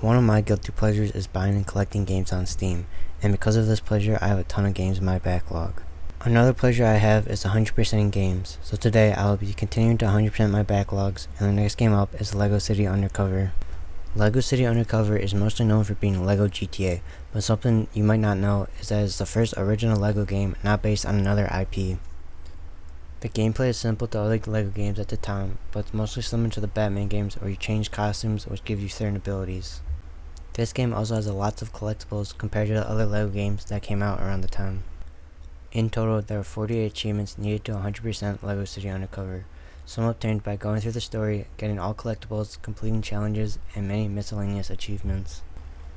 One of my guilty pleasures is buying and collecting games on Steam, and because of this pleasure I have a ton of games in my backlog. Another pleasure I have is 100%ing games, so today I will be continuing to 100% my backlogs, and the next game up is LEGO City Undercover. LEGO City Undercover is mostly known for being LEGO GTA, but something you might not know is that it's the first original LEGO game not based on another IP. The gameplay is simple to other LEGO games at the time, but it's mostly similar to the Batman games where you change costumes which give you certain abilities. This game also has lots of collectibles compared to the other LEGO games that came out around the time. In total, there are 48 achievements needed to 100% LEGO City Undercover, some obtained by going through the story, getting all collectibles, completing challenges, and many miscellaneous achievements.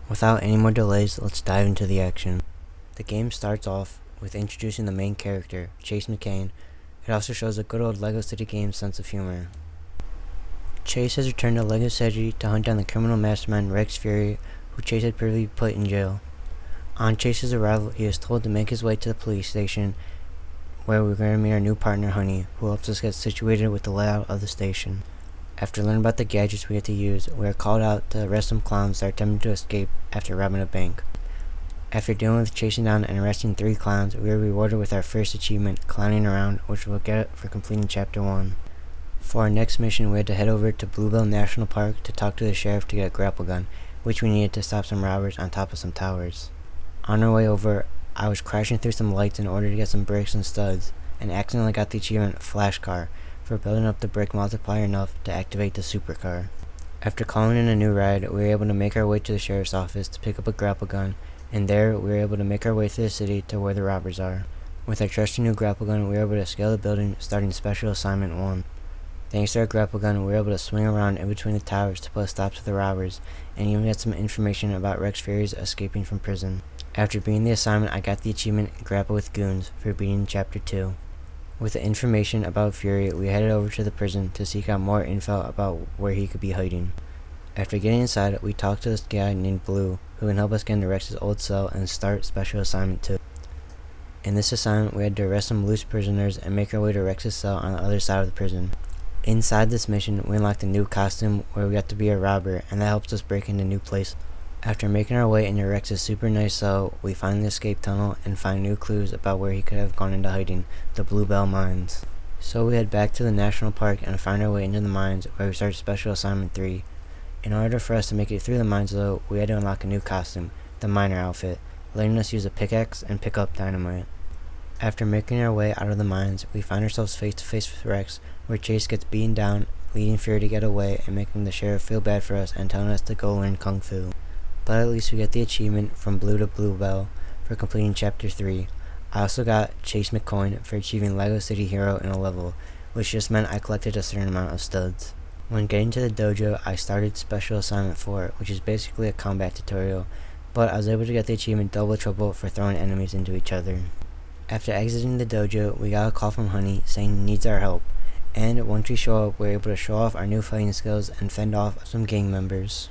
Without any more delays, let's dive into the action. The game starts off with introducing the main character, Chase McCain. It also shows a good old LEGO City game sense of humor. Chase has returned to LEGO City to hunt down the criminal mastermind Rex Fury, who Chase had previously put in jail. On Chase's arrival, he is told to make his way to the police station, where we're going to meet our new partner Honey, who helps us get situated with the layout of the station. After learning about the gadgets we have to use, we are called out to arrest some clowns that are attempting to escape after robbing a bank. After dealing with chasing down and arresting 3 clowns, we are rewarded with our first achievement, Clowning Around, which we'll get for completing Chapter 1. For our next mission, we had to head over to Bluebell National Park to talk to the sheriff to get a grapple gun, which we needed to stop some robbers on top of some towers. On our way over, I was crashing through some lights in order to get some bricks and studs, and accidentally got the achievement Flash Car for building up the brick multiplier enough to activate the supercar. After calling in a new ride, we were able to make our way to the sheriff's office to pick up a grapple gun, and there we were able to make our way to the city to where the robbers are. With our trusty new grapple gun, we were able to scale the building, starting Special Assignment 1. Thanks to our grapple gun, we were able to swing around in between the towers to put a stop to the robbers, and even get some information about Rex Fury's escaping from prison. After beating the assignment, I got the achievement Grapple with Goons for beating Chapter 2. With the information about Fury, we headed over to the prison to seek out more info about where he could be hiding. After getting inside, we talked to this guy named Blue, who can help us get into Rex's old cell and start Special Assignment 2. In this assignment, we had to arrest some loose prisoners and make our way to Rex's cell on the other side of the prison. Inside this mission, we unlocked a new costume where we got to be a robber, and that helps us break into new places. After making our way into Rex's super nice cell, we find the escape tunnel and find new clues about where he could have gone into hiding, the Bluebell Mines. So we head back to the national park and find our way into the mines, where we start Special Assignment 3. In order for us to make it through the mines though, we had to unlock a new costume, the miner outfit, letting us use a pickaxe and pick up dynamite. After making our way out of the mines, we find ourselves face to face with Rex, where Chase gets beaten down, leading Fury to get away and making the sheriff feel bad for us and telling us to go learn Kung Fu. But at least we get the achievement From Blue to Bluebell for completing Chapter 3. I also got Chase McCoin for achieving LEGO City Hero in a level, which just meant I collected a certain amount of studs. When getting to the dojo, I started Special Assignment 4, which is basically a combat tutorial, but I was able to get the achievement Double Trouble for throwing enemies into each other. After exiting the dojo, we got a call from Honey saying he needs our help, and once we show up, we're able to show off our new fighting skills and fend off some gang members.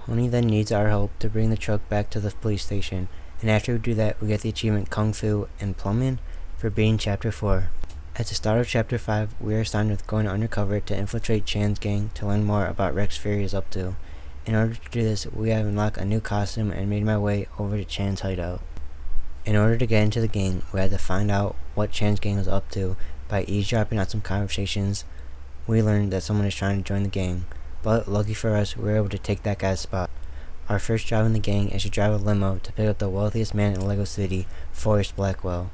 Honey then needs our help to bring the truck back to the police station, and after we do that, we get the achievement Kung Fu and Plumbing for beating Chapter 4. At the start of Chapter 5, we are assigned with going undercover to infiltrate Chan's gang to learn more about Rex Fury is up to. In order to do this, we have unlocked a new costume and made my way over to Chan's hideout. In order to get into the gang, we had to find out what Chan's gang was up to by eavesdropping on some conversations. We learned that someone is trying to join the gang, but lucky for us, we were able to take that guy's spot. Our first job in the gang is to drive a limo to pick up the wealthiest man in LEGO City, Forrest Blackwell.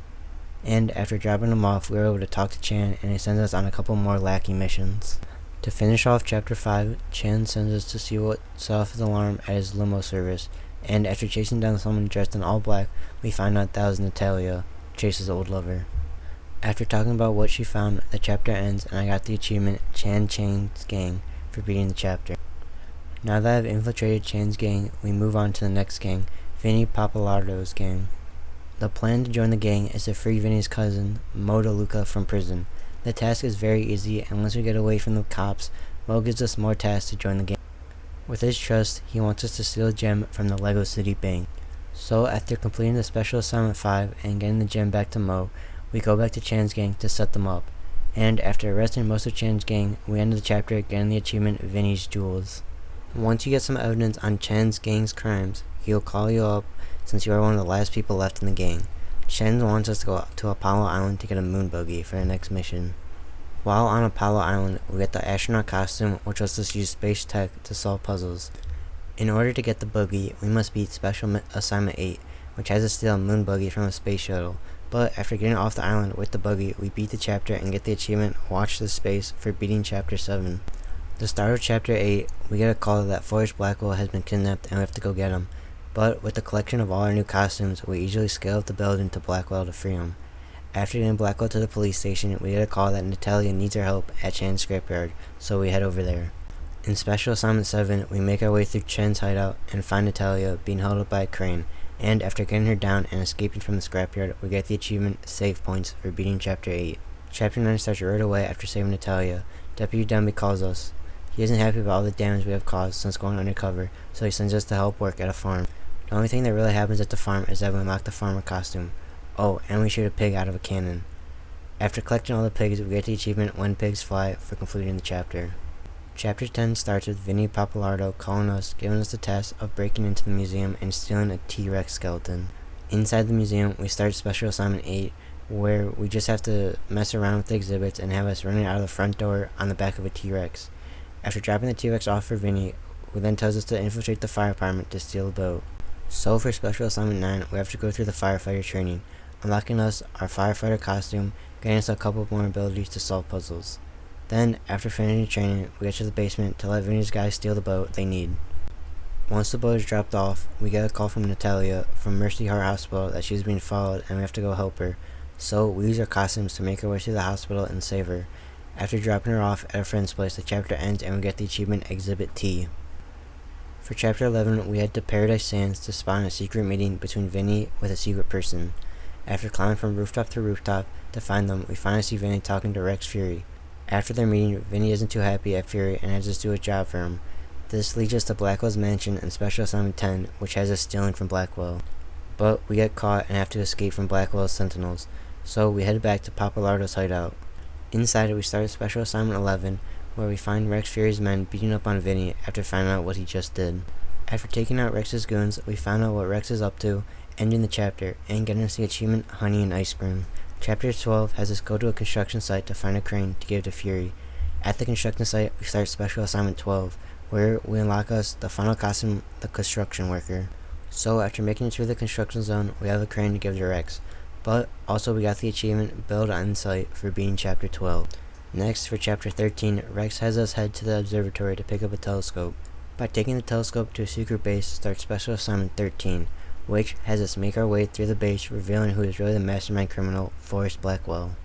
And after dropping him off, we were able to talk to Chan, and he sends us on a couple more lackey missions. To finish off Chapter 5, Chan sends us to see what set off his alarm at his limo service, and after chasing down someone dressed in all black, we find out that was Natalia, Chase's old lover. After talking about what she found, the chapter ends and I got the achievement Chan's Gang for beating the chapter. Now that I've infiltrated Chan's gang, we move on to the next gang, Vinny Papalardo's gang. The plan to join the gang is to free Vinny's cousin, Mo DeLuca, from prison. The task is very easy, and once we get away from the cops, Mo gives us more tasks to join the gang. With his trust, he wants us to steal a gem from the LEGO City Bank. So after completing the Special Assignment 5 and getting the gem back to Mo, we go back to Chan's gang to set them up. And after arresting most of Chan's gang, we end the chapter getting the achievement Vinny's Jewels. Once you get some evidence on Chen's gang's crimes, he'll call you up since you are one of the last people left in the gang. Chen wants us to go to Apollo Island to get a moon buggy for the next mission. While on Apollo Island, we get the astronaut costume, which lets us use space tech to solve puzzles. In order to get the buggy, we must beat Special Assignment 8, which has us steal a moon buggy from a space shuttle. But after getting off the island with the buggy, we beat the chapter and get the achievement Watch the Space for beating Chapter 7. The start of Chapter 8, we get a call that Forrest Blackwell has been kidnapped and we have to go get him. But with the collection of all our new costumes, we easily scale up the building to Blackwell to free him. After getting Blackwell to the police station, we get a call that Natalia needs our help at Chan's scrapyard, so we head over there. In Special Assignment 7, we make our way through Chen's hideout and find Natalia being held up by a crane, and after getting her down and escaping from the scrapyard, we get the achievement Save Points for beating Chapter 8. Chapter 9 starts right away after saving Natalia. Deputy Dumby calls us. He isn't happy about all the damage we have caused since going undercover, so he sends us to help work at a farm. The only thing that really happens at the farm is that we unlock the farmer costume. Oh, and we shoot a pig out of a cannon. After collecting all the pigs, we get the achievement When Pigs Fly for completing the chapter. Chapter 10 starts with Vinny Pappalardo calling us, giving us the task of breaking into the museum and stealing a T-Rex skeleton. Inside the museum, we start Special Assignment 8, where we just have to mess around with the exhibits and have us running out of the front door on the back of a T-Rex. After dropping the T-Rex off for Vinny, who then tells us to infiltrate the fire department to steal the boat. So for Special Assignment 9, we have to go through the firefighter training, unlocking us our firefighter costume, getting us a couple more abilities to solve puzzles. Then, after finishing training, we get to the basement to let Vinny's guys steal the boat they need. Once the boat is dropped off, we get a call from Natalia from Mercy Heart Hospital that she's being followed and we have to go help her. So we use our costumes to make our way to the hospital and save her. After dropping her off at a friend's place, the chapter ends and we get the achievement Exhibit T. For Chapter 11, we head to Paradise Sands to spot a secret meeting between Vinny with a secret person. After climbing from rooftop to rooftop to find them, we finally see Vinny talking to Rex Fury. After their meeting, Vinny isn't too happy at Fury and has us do a job for him. This leads us to Blackwell's mansion in Special Assignment 10, which has us stealing from Blackwell. But we get caught and have to escape from Blackwell's sentinels, so we head back to Pappalardo's hideout. Inside it, we start Special Assignment 11, where we find Rex Fury's men beating up on Vinny after finding out what he just did. After taking out Rex's goons, we find out what Rex is up to, ending the chapter, and getting us the achievement Honey and Ice Cream. Chapter 12 has us go to a construction site to find a crane to give to Fury. At the construction site, we start Special Assignment 12, where we unlock us the final costume, the construction worker. So after making it through the construction zone, we have a crane to give to Rex. But also we got the achievement Build on Site for beating Chapter 12. Next, for Chapter 13, Rex has us head to the observatory to pick up a telescope. By taking the telescope to a secret base starts Special Assignment 13, which has us make our way through the base, revealing who is really the mastermind criminal, Forrest Blackwell.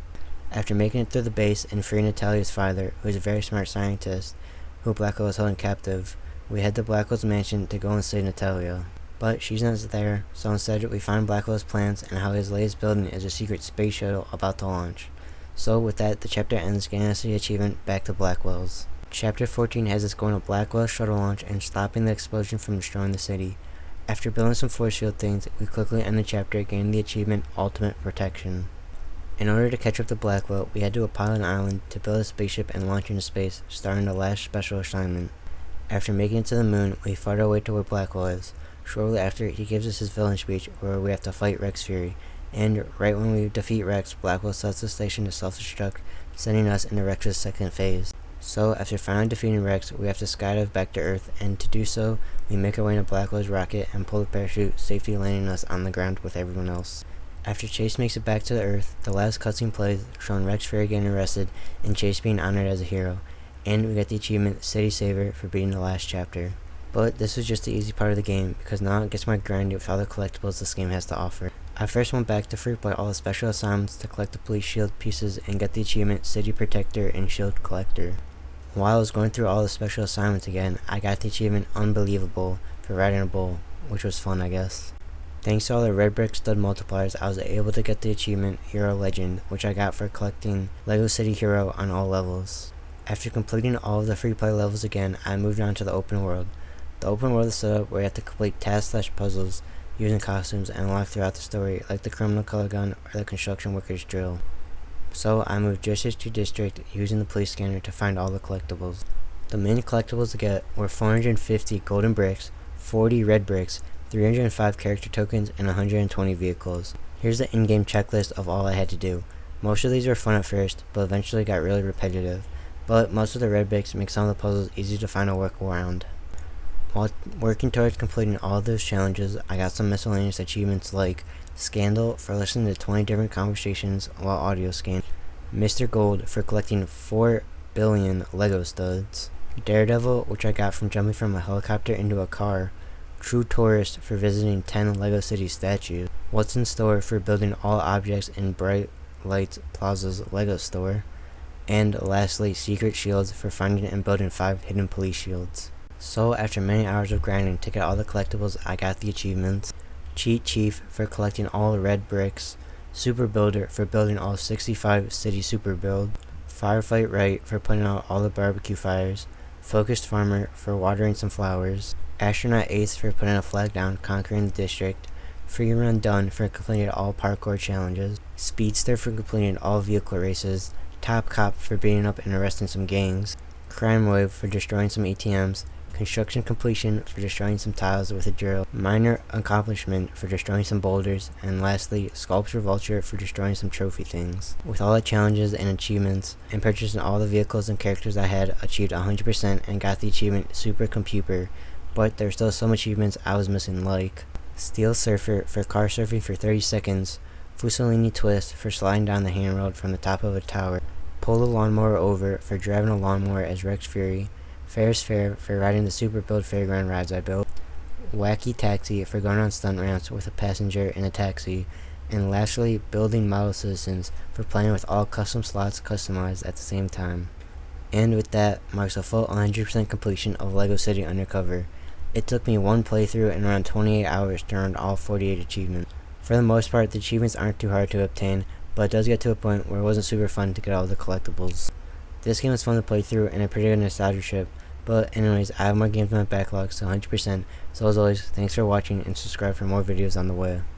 After making it through the base and freeing Natalia's father, who is a very smart scientist, who Blackwell is holding captive, we head to Blackwell's mansion to go and save Natalia. But she's not there, so instead we find Blackwell's plans and how his latest building is a secret space shuttle about to launch. So with that, the chapter ends, getting us the achievement Back to Blackwell's. Chapter 14 has us going to Blackwell's shuttle launch and stopping the explosion from destroying the city. After building some force field things, we quickly end the chapter, gaining the achievement Ultimate Protection. In order to catch up to Blackwell, we head to a pilot island to build a spaceship and launch into space, starting the last special assignment. After making it to the moon, we fight our way to where Blackwell is. Shortly after, he gives us his villain speech where we have to fight Rex Fury, and right when we defeat Rex, Blackwell sets the station to self-destruct, sending us into Rex's second phase. So, after finally defeating Rex, we have to skydive back to Earth, and to do so, we make our way into Blackwell's rocket and pull the parachute, safely landing us on the ground with everyone else. After Chase makes it back to the Earth, the last cutscene plays, showing Rex Fury getting arrested and Chase being honored as a hero, and we get the achievement City Saver for beating the last chapter. But this was just the easy part of the game, because now it gets more grindy with all the collectibles this game has to offer. I first went back to Freeplay all the special assignments to collect the police shield pieces and get the achievement City Protector and Shield Collector. While I was going through all the special assignments again, I got the achievement Unbelievable for riding a bull, which was fun I guess. Thanks to all the red brick stud multipliers, I was able to get the achievement Hero Legend, which I got for collecting LEGO City Hero on all levels. After completing all of the free play levels again, I moved on to the open world. The open world is set up where you have to complete tasks/puzzles using costumes and unlock throughout the story, like the criminal color gun or the construction worker's drill. So I moved District to District using the police scanner to find all the collectibles. The main collectibles to get were 450 golden bricks, 40 red bricks, 305 character tokens, and 120 vehicles. Here's the in-game checklist of all I had to do. Most of these were fun at first, but eventually got really repetitive. But most of the red bricks make some of the puzzles easy to find a workaround. While working towards completing all of those challenges, I got some miscellaneous achievements like Scandal for listening to 20 different conversations while audio scanning, Mr. Gold for collecting 4 billion Lego studs, Daredevil, which I got from jumping from a helicopter into a car, True Tourist for visiting 10 LEGO City statues, What's in Store for building all objects in Bright Lights Plaza's LEGO store, and lastly, Secret Shields for finding and building 5 hidden police shields. So after many hours of grinding to get all the collectibles, I got the achievements. Cheat Chief for collecting all red bricks, Super Builder for building all 65 city super build, Firefight Right for putting out all the barbecue fires, Focused Farmer for watering some flowers, Astronaut Ace for putting a flag down conquering the district, Free Run Done for completing all parkour challenges, Speedster for completing all vehicle races, Top Cop for beating up and arresting some gangs, Crime Wave for destroying some ATMs, Construction Completion for destroying some tiles with a drill, Minor Accomplishment for destroying some boulders, and lastly, Sculpture Vulture for destroying some trophy things. With all the challenges and achievements, and purchasing all the vehicles and characters I had, achieved 100% and got the achievement Super Computer, but there were still some achievements I was missing, like Steel Surfer for car surfing for 30 seconds, Fusellini Twist for sliding down the handrail from the top of a tower, Pull the Lawnmower Over for driving a lawnmower as Rex Fury, Ferris Fair for riding the super build fairground rides I built, Wacky Taxi for going on stunt ramps with a passenger in a taxi, and lastly, Building Model Citizens for playing with all custom slots customized at the same time. And with that marks a full 100% completion of LEGO City Undercover. It took me one playthrough and around 28 hours to earn all 48 achievements. For the most part, the achievements aren't too hard to obtain, but it does get to a point where it wasn't super fun to get all the collectibles. This game was fun to play through and a pretty good nostalgia trip, but anyways, I have more games in my backlog, so 100%. So as always, thanks for watching and subscribe for more videos on the way.